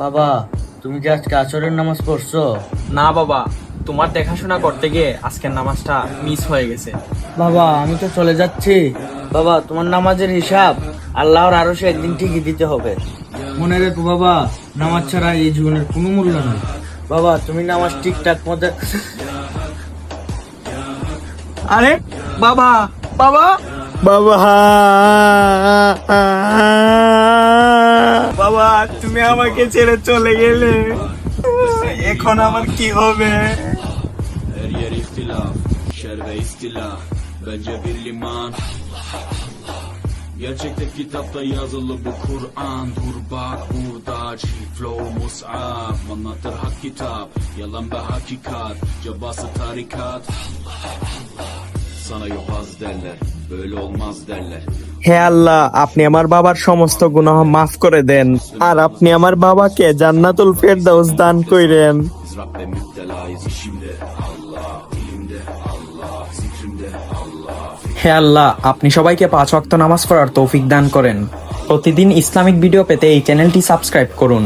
বাবা, তুমি কি আজকে আসরের নামাজ পড়ছো? না বাবা, তোমার দেখাশোনা করতে গিয়ে আজকের নামাজটা মিস হয়ে গেছে। বাবা, আমি তো চলে যাচ্ছি। বাবা, তোমার নামাজের হিসাব আল্লাহর আরশে একদিন ঠিকই দিতে হবে। মনে রেখো বাবা, নামাজ ছাড়া এই জীবনের কোনো মূল্য নেই। বাবা, তুমি নামাজ ঠিকঠাক মতো। আরে বাবা, বাবা, বাবা, বাবা, তুমি আমাকে ছেড়ে চলে গেলে, এখন আমার কি হবে? Her yer ihtilaf, şer ve istilaf. Bence bir liman. Gerçekte kitapta yazılı bu Kur'an. Dur bak burada flow mus'ab. Anlatır hak kitap, yalan ve hakikat. Cabası tarikat. Sana yobaz derler, böyle olmaz derler. হে আল্লাহ, আপনি আমার বাবার সমস্ত গুনাহ মাফ করে দেন, আর আপনি আমার বাবাকে জান্নাতুল ফেরদাউস দান কইরেন। Biz Rabbe müptelayız işimde. Allah, ilimde. Allah, zikrimde. Allah. হে আল্লাহ, আপনি সবাইকে 5 ওয়াক্ত নামাজ পড়ার তৌফিক দান করেন। প্রতিদিন ইসলামিক ভিডিও পেতে এই চ্যানেলটি সাবস্ক্রাইব করুন।